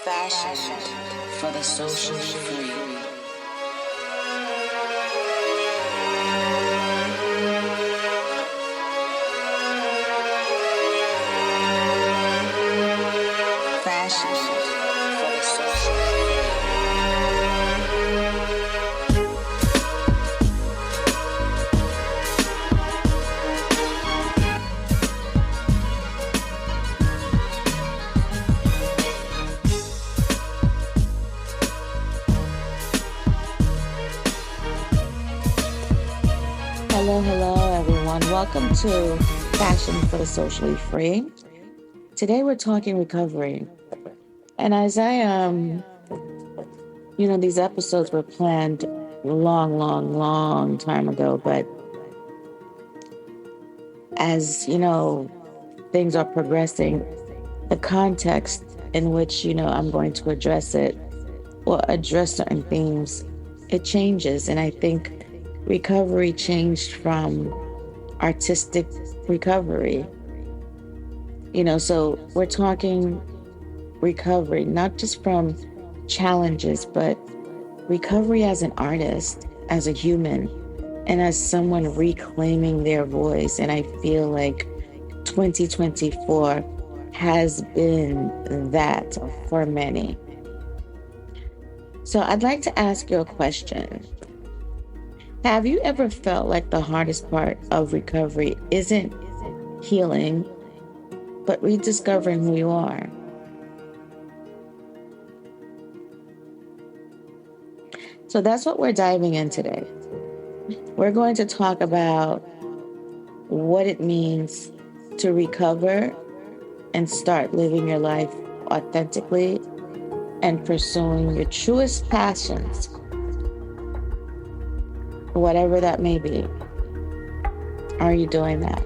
Fashion for the socially free. Fashion for the socially free. Hello, everyone. Welcome to Fashion for the Socially Free. Today we're talking recovery. And as these episodes were planned long time ago, but as, things are progressing, the context in which, I'm going to address it or address certain themes, it changes. And I think recovery changed from artistic recovery. So we're talking recovery, not just from challenges, but recovery as an artist, as a human, and as someone reclaiming their voice. And I feel like 2024 has been that for many. So I'd like to ask you a question. Have you ever felt like the hardest part of recovery isn't healing, but rediscovering who you are? So that's what we're diving in today. We're going to talk about what it means to recover and start living your life authentically and pursuing your truest passions, whatever that may be. Are you doing that?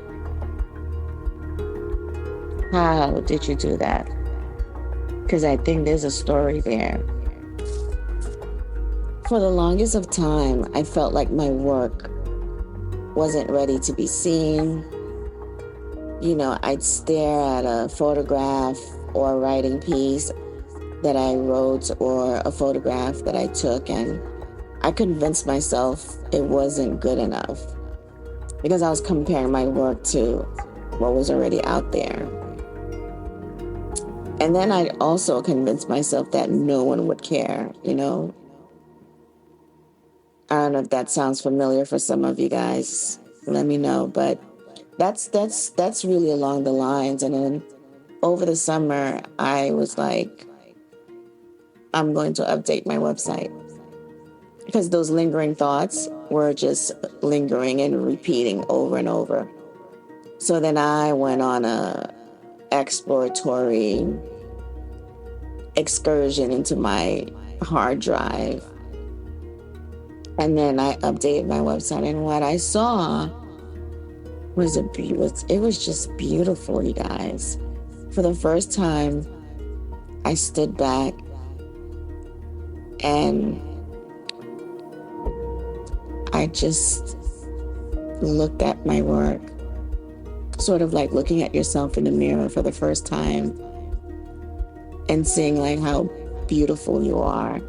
How did you do that? Because I think there's a story there. For the longest of time, I felt like my work wasn't ready to be seen. I'd stare at a photograph or a writing piece that I wrote or a photograph that I took, and I convinced myself it wasn't good enough because I was comparing my work to what was already out there. And then I'd also convince myself that no one would care, I don't know if that sounds familiar for some of you guys. Let me know. But that's really along the lines. And then over the summer, I was like, I'm going to update my website. Because those lingering thoughts were just lingering and repeating over and over. So then I went on a exploratory excursion into my hard drive. And then I updated my website, and what I saw was it was just beautiful, you guys. For the first time, I stood back and I just looked at my work, sort of like looking at yourself in the mirror for the first time and seeing like how beautiful you are.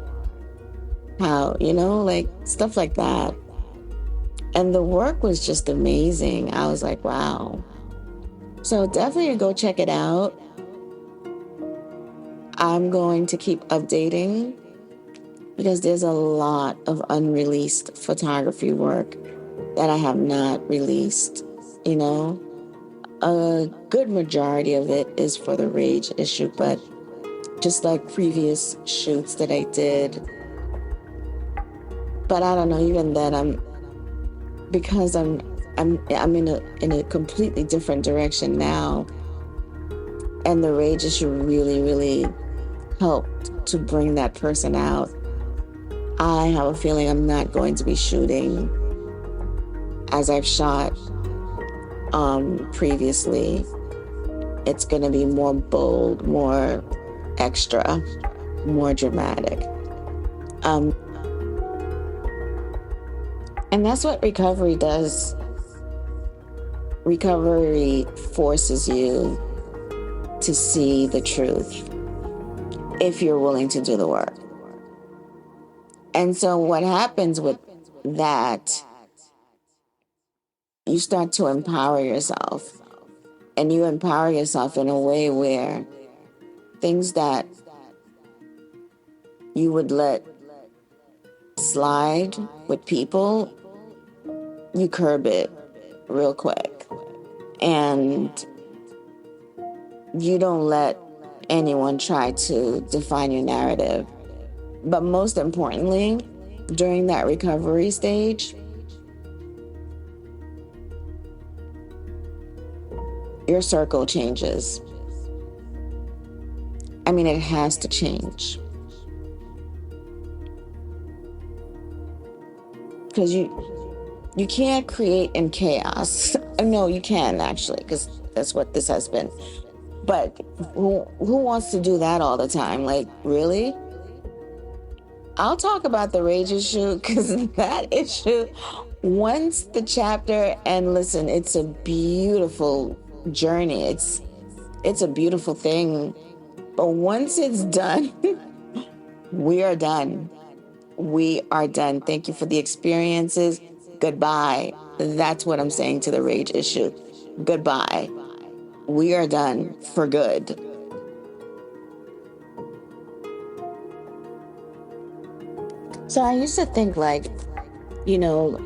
How, like stuff like that. And the work was just amazing. I was like, wow. So definitely go check it out. I'm going to keep updating because there's a lot of unreleased photography work that I have not released. A good majority of it is for the Rage issue, but just like previous shoots that I did. But I don't know, even then I'm in a completely different direction now. And the Rage issue really helped to bring that person out. I have a feeling I'm not going to be shooting as I've shot previously. It's going to be more bold, more extra, more dramatic. And that's what recovery does. Recovery forces you to see the truth. if you're willing to do the work. And so what happens with that, you start to empower yourself. And you empower yourself in a way where things that you would let slide with people, you curb it real quick. And you don't let anyone try to define your narrative. But most importantly, during that recovery stage, your circle changes. I mean, it has to change. Because you can't create in chaos. No, you can actually, because that's what this has been. But who wants to do that all the time? Like, really? I'll talk about the rage issue, because that issue, once the chapter, and listen, it's a beautiful journey. It's a beautiful thing. But once it's done, we are done. We are done. Thank you for the experiences. Goodbye. That's what I'm saying to the rage issue. Goodbye. We are done for good. So I used to think like, you know,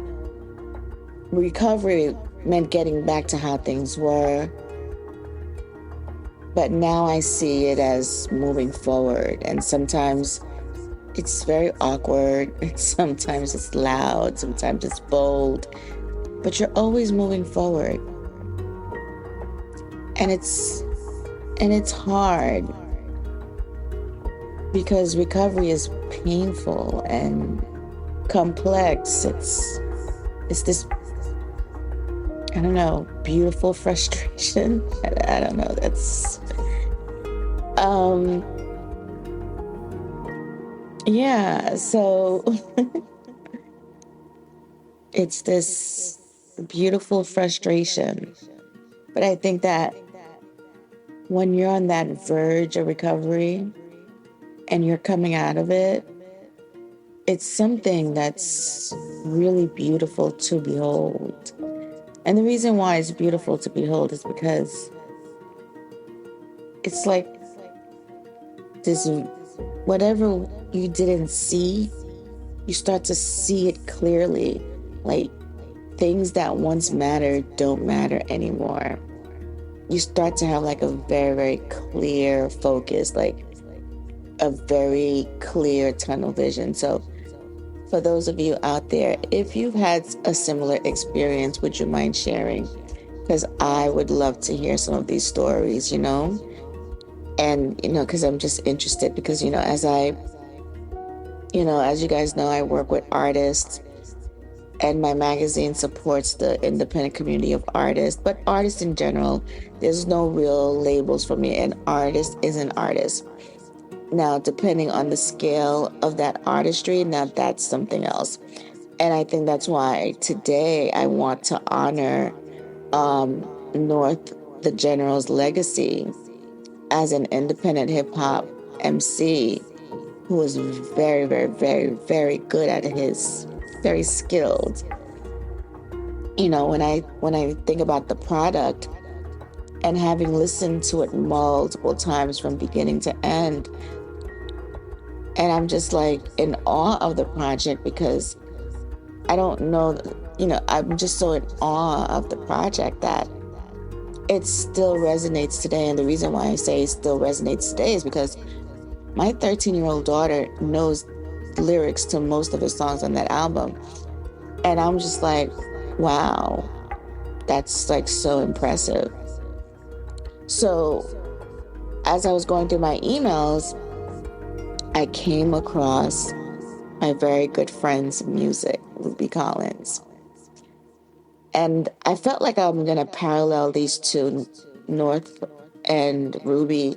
recovery meant getting back to how things were. But now I see it as moving forward. And sometimes it's very awkward. Sometimes it's loud. Sometimes it's bold. But you're always moving forward. And it's hard because recovery is painful and complex. It's this, I don't know, beautiful frustration. I don't know. That's yeah. So it's this beautiful frustration. But I think that when you're on that verge of recovery and you're coming out of it, it's something that's really beautiful to behold. And the reason why it's beautiful to behold is because it's like this, whatever you didn't see, you start to see it clearly. Like things that once mattered don't matter anymore. You start to have like a very, very clear focus, like a very clear tunnel vision. So for those of you out there, if you've had a similar experience, would you mind sharing? Because I would love to hear some of these stories, and, because I'm just interested because, as you guys know, I work with artists and my magazine supports the independent community of artists, but artists in general, there's no real labels for me. An artist is an artist. Now, depending on the scale of that artistry, now that's something else. And I think that's why today I want to honor North the General's legacy as an independent hip-hop MC who was very, very, very, very good at his, very skilled. When I think about the product and having listened to it multiple times from beginning to end, and I'm just like in awe of the project because I don't know, I'm just so in awe of the project that it still resonates today. And the reason why I say it still resonates today is because my 13-year-old daughter knows lyrics to most of the songs on that album. And I'm just like, wow, that's like so impressive. So as I was going through my emails, I came across my very good friend's music, Ruby Collins. And I felt like I'm going to parallel these two, North and Ruby,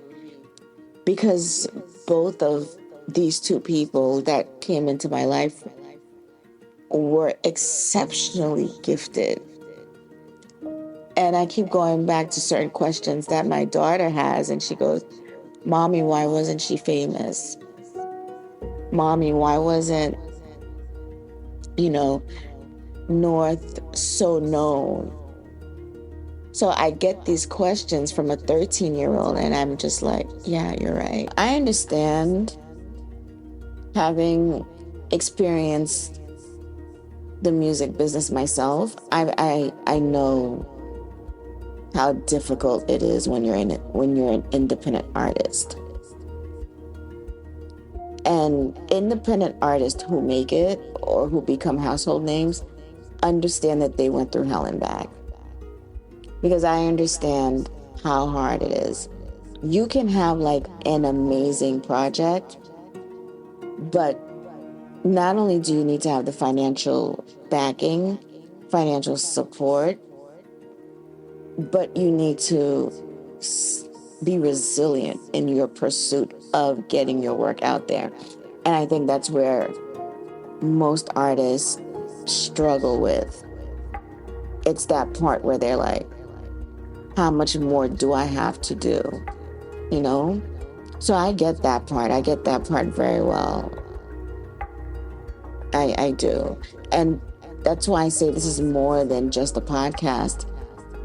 because both of these two people that came into my life were exceptionally gifted. And I keep going back to certain questions that my daughter has, and she goes, Mommy, why wasn't she famous? Mommy, why wasn't, North so known? So I get these questions from a 13-year-old, and I'm just like, yeah, you're right. I understand, having experienced the music business myself, I know how difficult it is when you're an independent artist. And independent artists who make it or who become household names understand that they went through hell and back. Because I understand how hard it is. You can have like an amazing project, but not only do you need to have the financial backing, financial support, but you need to be resilient in your pursuit of getting your work out there. And I think that's where most artists struggle with. It's that part where they're like, how much more do I have to do? So I get that part. I get that part very well. I do. And that's why I say this is more than just a podcast,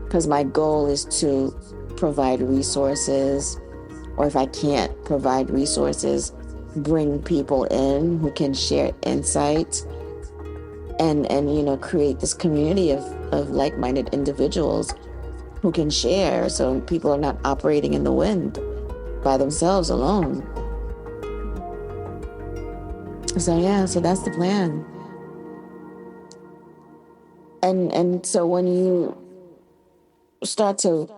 because my goal is to provide resources, or if I can't provide resources, bring people in who can share insights and create this community of like-minded individuals who can share, so people are not operating in the wind by themselves alone. So that's the plan. And so when you start to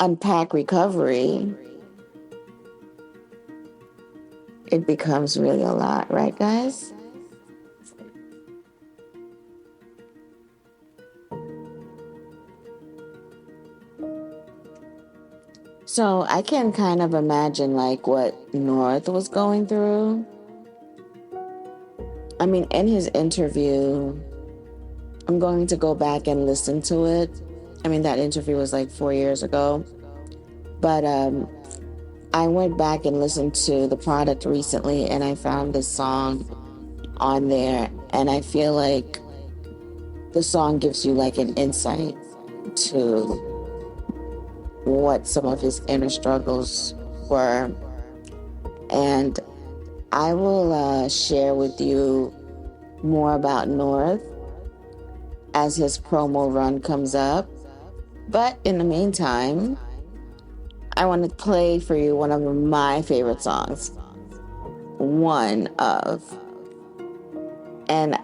unpack recovery, it becomes really a lot, right, guys? So I can kind of imagine like what North was going through. I mean, in his interview, I'm going to go back and listen to it. I mean, that interview was like 4 years ago. But I went back and listened to the product recently, and I found this song on there. And I feel like the song gives you like an insight to what some of his inner struggles were. And I will share with you more about North as his promo run comes up. But in the meantime, I want to play for you one of my favorite songs. And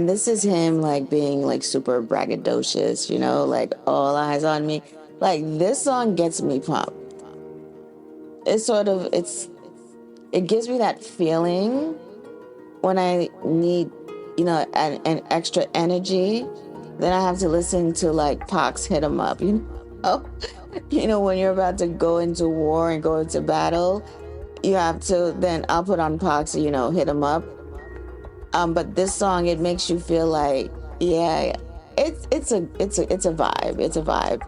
this is him like being like super braggadocious, like all eyes on me. Like, this song gets me pumped. It gives me that feeling when I need, an extra energy. Then I have to listen to like Pac's Hit 'Em Up, when you're about to go into war and go into battle, you have to, then I'll put on Pac's, Hit 'Em Up. But this song, it makes you feel like, yeah, it's a vibe. It's a vibe.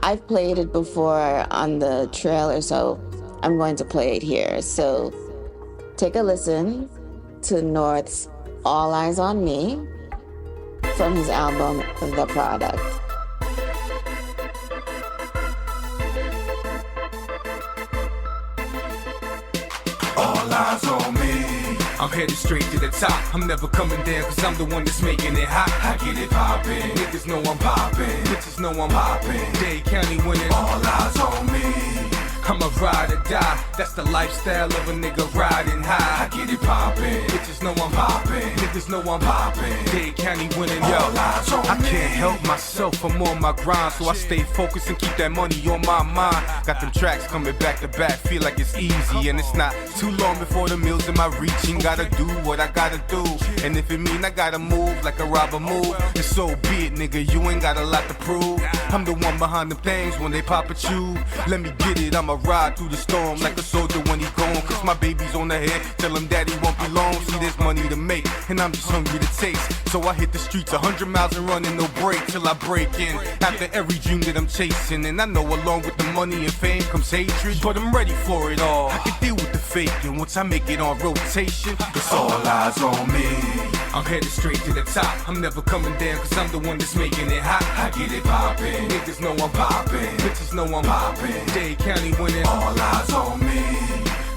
I've played it before on the trailer, so I'm going to play it here. So take a listen to North's All Eyes on Me from his album, The Product. All eyes on me. I'm headed straight to the top. I'm never coming down, cause I'm the one that's making it hot. I get it poppin'. Niggas know I'm poppin'. Bitches know I'm poppin'. Dade County winning. All eyes on me. I'm a ride or die. That's the lifestyle of a nigga riding high. I get it poppin'. Bitches know I'm poppin'. Niggas know I'm poppin'. Dade County winning. Yo, I can't help myself. I'm on my grind, so I stay focused and keep that money on my mind. Got them tracks coming back to back. Feel like it's easy, and it's not too long before the meal's in my reaching. Gotta do what I gotta do, and if it mean I gotta move like a robber move, then so be it, nigga. You ain't got a lot to prove. I'm the one behind them things when they pop at you. Let me get it. I'm a I'ma ride through the storm like a soldier when he gone. Cause my baby's on the head, tell him daddy won't be long. See, there's money to make, and I'm just hungry to taste. So I hit the streets 100 miles and running, no break till I break in. After every dream that I'm chasing, and I know along with the money and fame comes hatred, but I'm ready for it all. I can deal with the fake, and once I make it on rotation, it's all eyes on me. I'm headed straight to the top. I'm never coming down, cause I'm the one that's making it hot. I get it poppin', niggas know I'm poppin', bitches know I'm poppin'. Dade County winning, all eyes on me.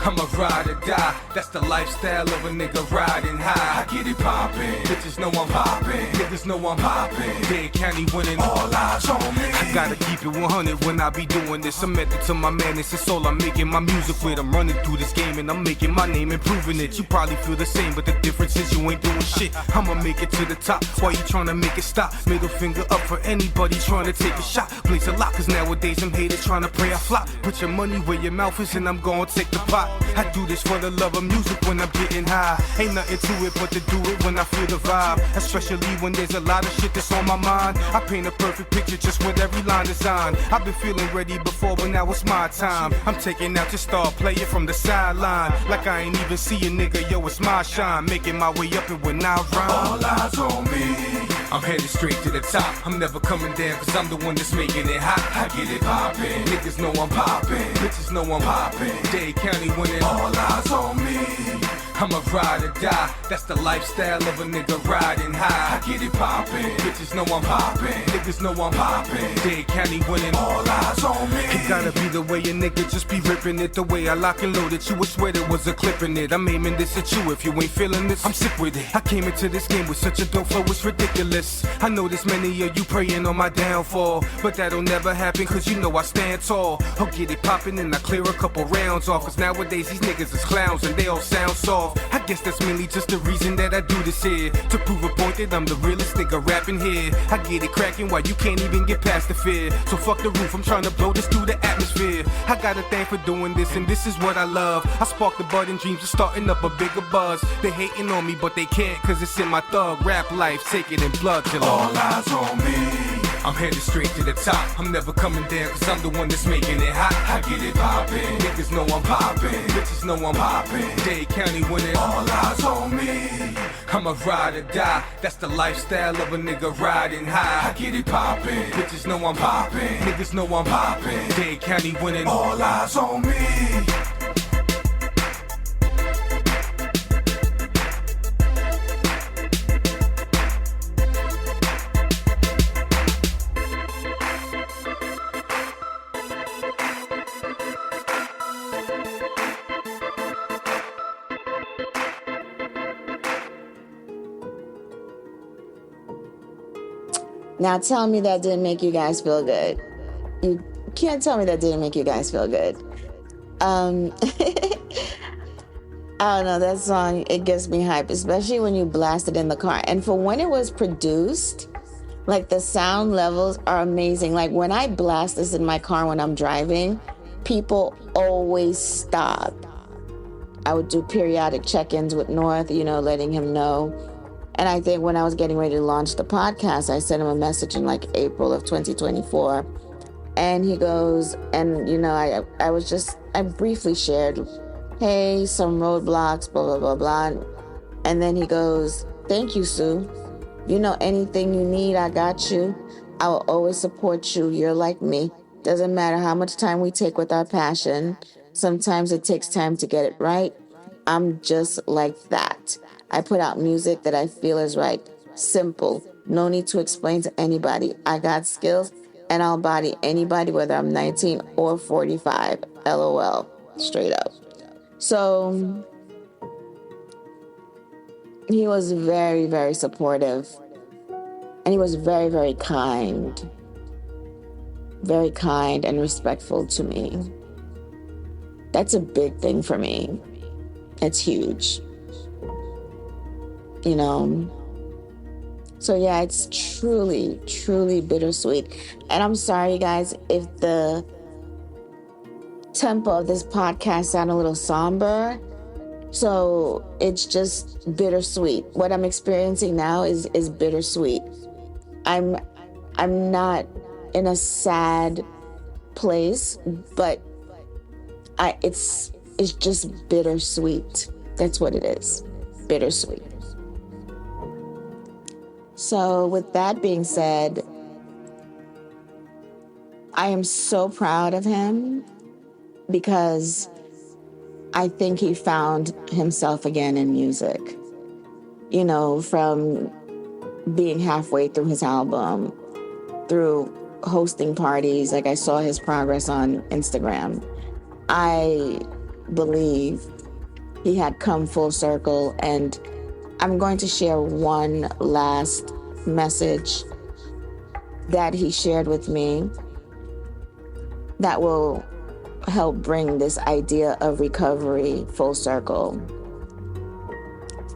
I'm a ride or die, that's the lifestyle of a nigga riding high. I get it poppin', bitches know I'm poppin', niggas know I'm poppin'. Dade County winning, all eyes on me. I gotta keep it 100 when I be doing this. I'm method to my madness, it's all I'm making my music with. I'm running through this game and I'm making my name, improving it. You probably feel the same, but the difference is you ain't doing shit. I'ma make it to the top, while you tryna make it stop. Middle finger up for anybody tryna take a shot. Blaze a lot, cause nowadays them haters tryna pray I flop. Put your money where your mouth is and I'm gonna take the pot. I do this for the love of music when I'm getting high. Ain't nothing to it but to do it when I feel the vibe. Especially when there's a lot of shit that's on my mind. I paint a perfect picture just with every line designed. I've been feeling ready before, but now it's my time. I'm taking out your star player from the sideline. Like I ain't even see a nigga, yo, it's my shine. Making my way up and when I rhyme, all eyes on me. I'm headed straight to the top. I'm never coming down, cause I'm the one that's making it hot. I get it poppin', niggas know I'm poppin', bitches know I'm poppin'. Dade County winning, all eyes on me. I'm a ride or die, that's the lifestyle of a nigga riding high. I get it poppin', bitches know I'm poppin', niggas know I'm poppin'. Dade County winning, all eyes on me. It gotta be the way a nigga just be ripping it. The way I lock and load it, you would swear there was a clip in it. I'm aiming this at you, if you ain't feeling this, I'm sick with it. I came into this game with such a dope flow, it's ridiculous. I know there's many of you praying on my downfall, but that'll never happen, cause you know I stand tall. I'll get it poppin' and I clear a couple rounds off. Cause nowadays these niggas is clowns and they all sound soft. I guess that's mainly just the reason that I do this here, to prove a point that I'm the realest nigga rapping here. I get it cracking while you can't even get past the fear. So fuck the roof, I'm trying to blow this through the atmosphere. I got a thing for doing this and this is what I love. I spark the budding dreams of starting up a bigger buzz. They hating on me but they can't, cause it's in my thug rap life. Take it in blood till all eyes on me. I'm headed straight to the top. I'm never coming down, cause I'm the one that's making it hot. I get it poppin', niggas know I'm poppin', bitches know I'm poppin'. Dade County winning, all eyes on me. I'm a ride or die, that's the lifestyle of a nigga riding high. I get it poppin', bitches know I'm poppin', niggas know I'm poppin'. Dade County winning, all eyes on me. Now tell me that didn't make you guys feel good. You can't tell me that didn't make you guys feel good. I don't know, that song, it gets me hype, especially when you blast it in the car. And for when it was produced, like the sound levels are amazing. Like when I blast this in my car when I'm driving, people always stop. I would do periodic check-ins with North, letting him know. And I think when I was getting ready to launch the podcast, I sent him a message in like April of 2024. And he goes, and I briefly shared, hey, some roadblocks, blah, blah, blah, blah. And then he goes, thank you, Sue. Anything you need, I got you. I will always support you. You're like me. Doesn't matter how much time we take with our passion. Sometimes it takes time to get it right. I'm just like that. I put out music that I feel is right. Simple. No need to explain to anybody. I got skills and I'll body anybody, whether I'm 19 or 45. LOL. Straight up. So he was very, very supportive. And he was very, very kind. Very kind and respectful to me. That's a big thing for me. It's huge. So yeah, it's truly, truly bittersweet. And I'm sorry, guys, if the tempo of this podcast sound a little somber. So it's just bittersweet. What I'm experiencing now is bittersweet. I'm not in a sad place, but it's just bittersweet. That's what it is. Bittersweet. So with that being said, I am so proud of him because I think he found himself again in music. From being halfway through his album, through hosting parties, like I saw his progress on Instagram. I believe he had come full circle, and I'm going to share one last message that he shared with me that will help bring this idea of recovery full circle.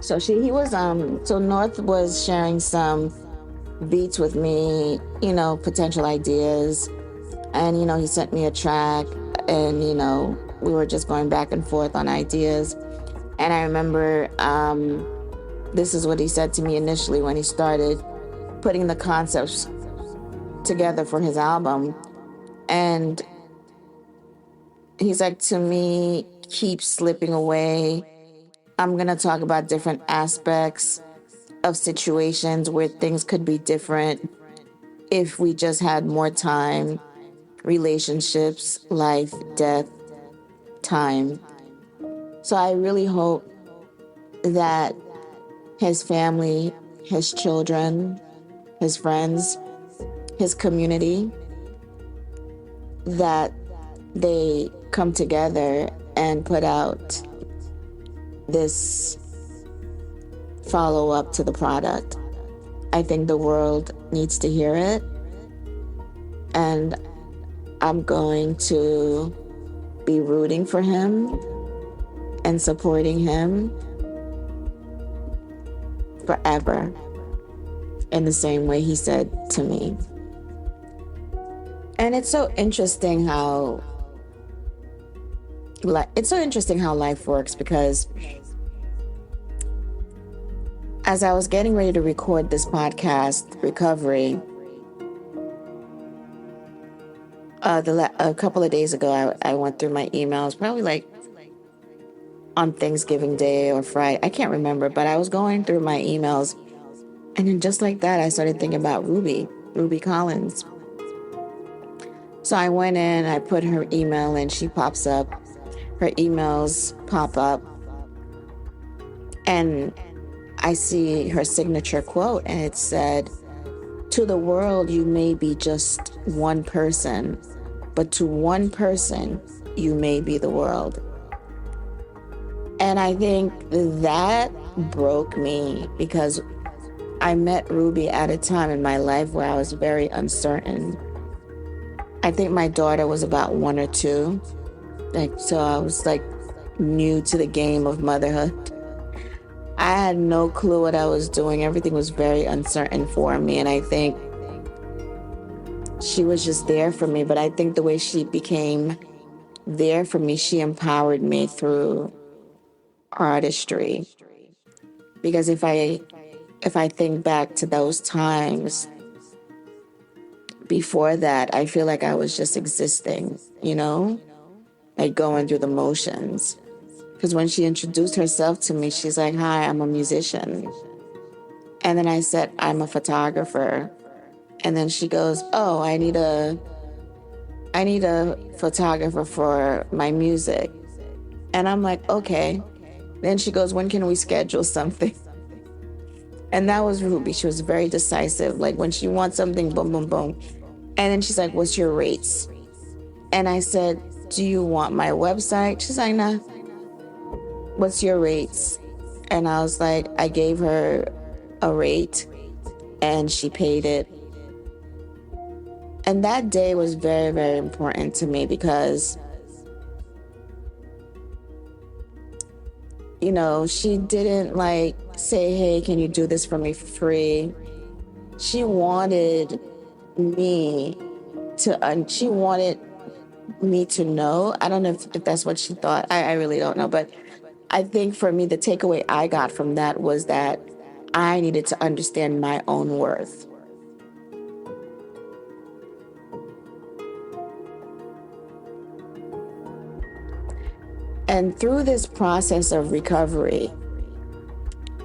So North was sharing some beats with me, potential ideas. And, he sent me a track and, we were just going back and forth on ideas. And I remember this is what he said to me initially when he started putting the concepts together for his album. And he's like, to me, keep slipping away. I'm going to talk about different aspects of situations where things could be different if we just had more time, relationships, life, death, time. So I really hope that his family, his children, his friends, his community, that they come together and put out this follow-up to the product. I think the world needs to hear it, and I'm going to be rooting for him and supporting him forever in the same way he said to me. And it's so interesting how life works, because as I was getting ready to record this podcast, Recovery, a couple of days ago, I went through my emails, probably like on Thanksgiving Day or Friday. I can't remember, but I was going through my emails, and then just like that, I started thinking about Ruby Collins. So I went in, I put her email in, she pops up, her emails pop up, and I see her signature quote, and it said, "To the world, you may be just one person, but to one person, you may be the world." And I think that broke me, because I met Ruby at a time in my life where I was very uncertain. I think my daughter was about 1 or 2. So I was new to the game of motherhood. I had no clue what I was doing. Everything was very uncertain for me. And I think she was just there for me. But I think the way she became there for me, she empowered me through artistry. Because if I think back to those times before that, I feel like I was just existing, going through the motions. Because when she introduced herself to me, she's like, "Hi, I'm a musician." And then I said, "I'm a photographer." And then she goes, "Oh, I need a photographer for my music." And I'm like, "Okay." Then she goes, "When can we schedule something?" And that was Ruby. She was very decisive. Like when she wants something, boom, boom, boom. And then she's like, "What's your rates?" And I said, "Do you want my website?" She's like, "Nah." "What's your rates?" And I was like, I gave her a rate and she paid it. And that day was very, very important to me because, she didn't say, "Hey, can you do this for me for free?" She wanted me to know. I don't know if that's what she thought. I really don't know. But I think for me, the takeaway I got from that was that I needed to understand my own worth. And through this process of recovery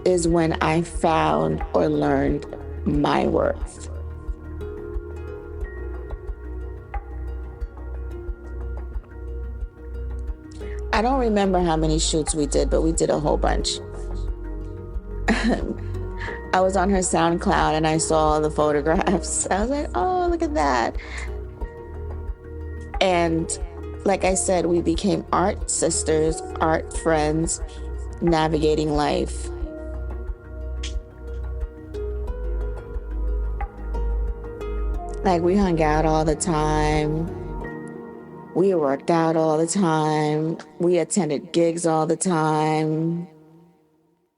is when I found or learned my worth. I don't remember how many shoots we did, but we did a whole bunch. I was on her SoundCloud and I saw the photographs. I was like, oh, look at that. And like I said, we became art sisters, art friends, navigating life. Like, we hung out all the time. We worked out all the time. We attended gigs all the time.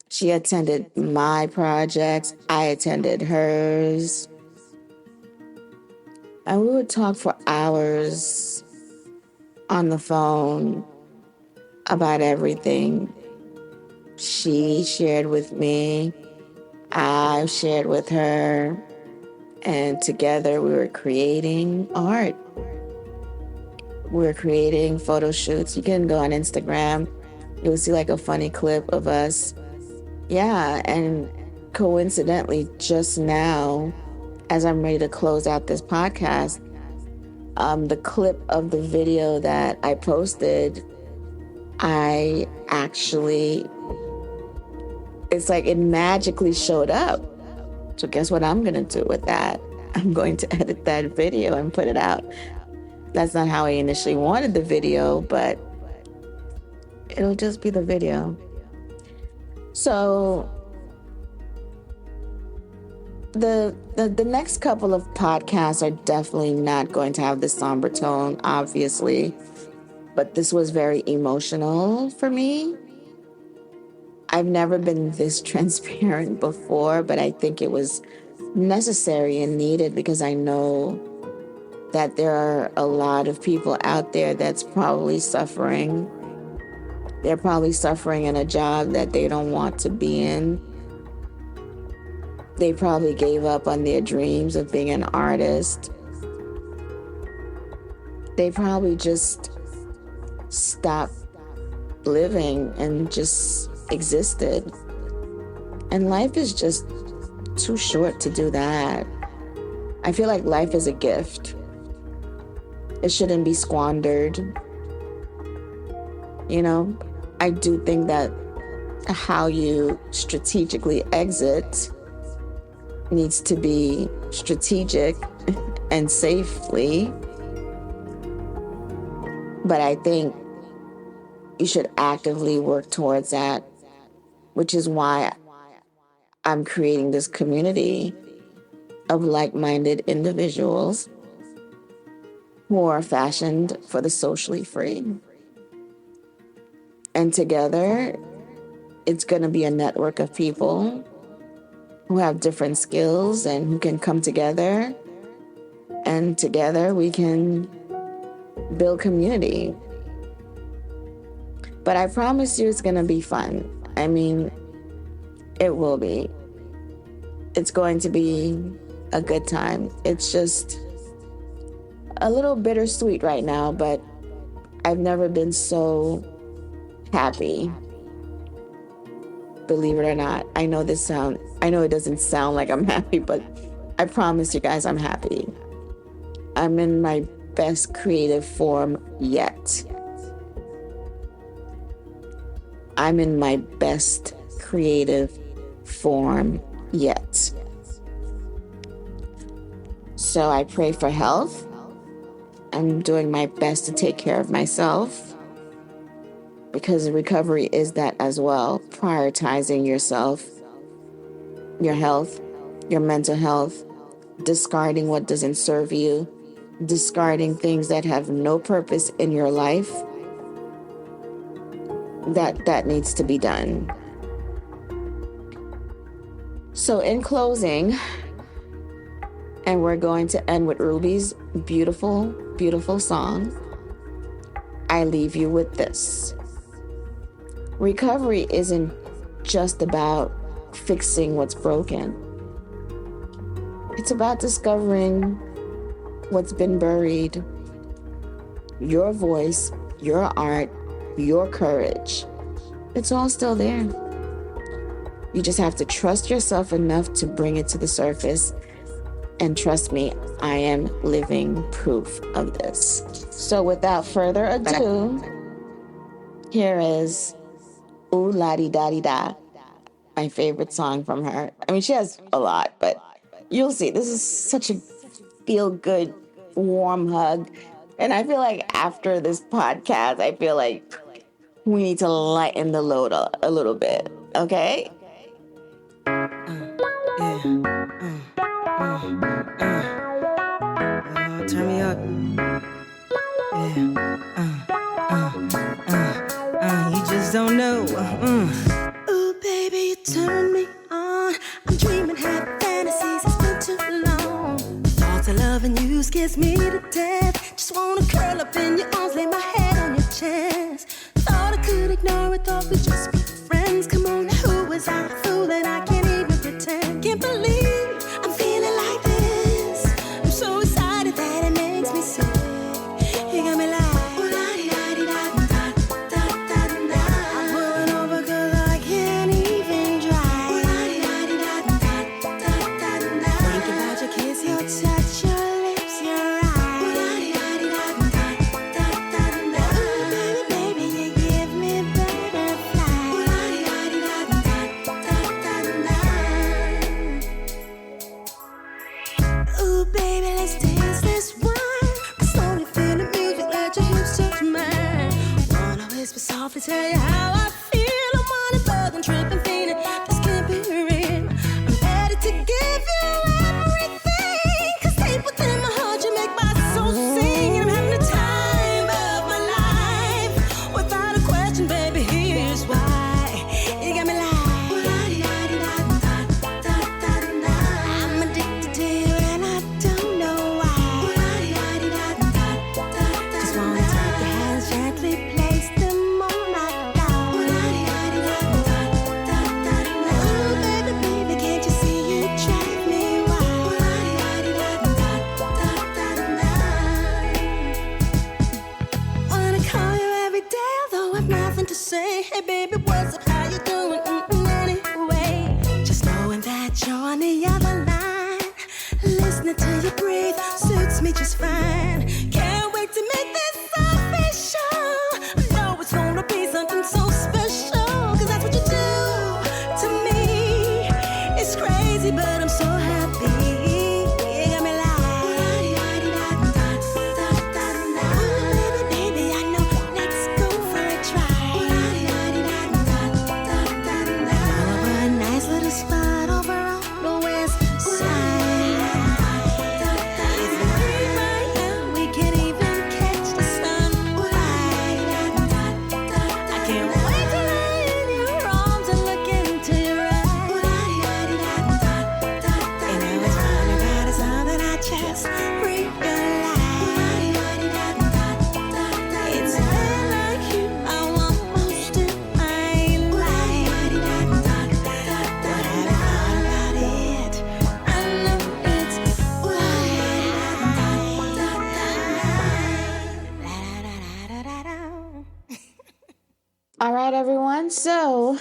She attended my projects. I attended hers. And we would talk for hours on the phone about everything. She shared with me. I shared with her. And together we were creating art. We were creating photo shoots. You can go on Instagram. You'll see like a funny clip of us. Yeah, and coincidentally, just now, as I'm ready to close out this podcast, the clip of the video that I posted, I actually, it's like it magically showed up. So guess what I'm going to do with that? I'm going to edit that video and put it out. That's not how I initially wanted the video, but it'll just be the video. So the next couple of podcasts are definitely not going to have this somber tone, obviously. But this was very emotional for me. I've never been this transparent before, but I think it was necessary and needed because I know that there are a lot of people out there that's probably suffering. They're probably suffering in a job that they don't want to be in. They probably gave up on their dreams of being an artist. They probably just stopped living and just existed. And life is just too short to do that. I feel like life is a gift. It shouldn't be squandered. You know, I do think that how you strategically exit needs to be strategic and safely. But I think you should actively work towards that, which is why I'm creating this community of like-minded individuals who are fashioned for the socially free. And together, it's going to be a network of people who have different skills and who can come together. And together, we can build community. But I promise you it's going to be fun. I mean, it will be. It's going to be a good time. It's just a little bittersweet right now, but I've never been so happy. Believe it or not. I know it doesn't sound like I'm happy, but I promise you guys I'm happy. I'm in my best creative form yet. I'm in my best creative form yet. So I pray for health. I'm doing my best to take care of myself, because recovery is that as well. Prioritizing yourself, your health, your mental health, discarding what doesn't serve you, discarding things that have no purpose in your life. That needs to be done. So in closing, and we're going to end with Ruby's beautiful, beautiful song, I leave you with this. Recovery isn't just about fixing what's broken. It's about discovering what's been buried. Your voice, your art, your courage. It's all still there. You just have to trust yourself enough to bring it to the surface. And trust me, I am living proof of this. So without further ado, here is Ooh La Di Da Di Da, my favorite song from her. I mean, she has a lot, but you'll see. This is such a feel-good, warm hug. And I feel like after this podcast, I feel like we need to lighten the load a little bit, okay? Turn me up. You just don't know. Ooh, baby, you turn me on. I'm dreaming, having fantasies. It's been too long. Thoughts of loving you scares me to death. Just wanna curl up in your arms, lay my head on your chest. Thought I could ignore it, thought we'd just be friends. Come on, who was I? Fool that I can't even pretend. Can't believe I'm feeling like this. I'm so excited that it makes me sick. You got me like, ooh, la-di-da-di-da-da, da-da-da-da. I'm pulling over 'cause I can't even drive. Ooh, la-di-da-di-da-da, da-da-da-da. Think about your kiss, your touch, your lips, your eyes. Ooh, la-di-da-di-da-da, da-da-da-da. Ooh, baby, baby, you give me butterflies. Ooh, la-di-da-di-da-da, da-da-da-da. Ooh, baby, let's dance this one. I'm slowly feeling music, let your hips touch mine. Wanna whisper softly, tell you how I feel. I'm on a bug, I'm tripping, feeling this can't be real. I'm ready to give you everything. 'Cause deep within my heart, you make my soul sing. And I'm having the time of my life. Without a question, baby, here's why. You got me like, ooh, la-di-da-di-da-da, da-da-da-da. I'm addicted to you and I don't know why. Ooh, la-di-da-di-da-da, da-da-da. Just wanna take your hands, gently place them on my thigh. Ooh, la-di-da-di-da-da, da-da-da. Ooh, baby, baby, can't you see you drive me wild? Ooh, la-di-da-di-da-da, da-da-da. Wanna call you every day, although I've nothing to say. Hey, baby, what's up? How you doing? Anyway, just knowing that you're on the other line, listening to you breathe suits me just fine. Can't wait to make this official. I know it's gonna be something so special, 'cause that's what you do to me. It's crazy, but I'm so happy. You got me like, ooh, la-di-da-di-da-da, da-da-da-da. Ooh, baby, baby, I know, let's go for a try. Ooh, la-di-da-di-da-da, da-da-da-da. All over a nice little spot over on the west side. It's the rain right now, we can't even catch the sun. Ooh, la-di-da-da-da. I can't wait to lay in your arms and look into your eyes. Ooh, la-di-da-di-da-da. And I was wondering about it, something I just realized. It's a man like you I want most in my life. But I haven't thought about it. I know it's All right, everyone. So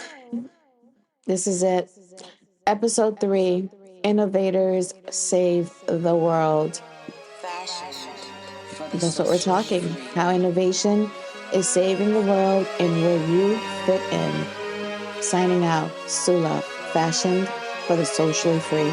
this is it. Episode 3, Innovators Save the World. Fashion for the That's what we're talking. How innovation is saving the world and where you fit in. Signing out, Sula, fashioned for the socially free.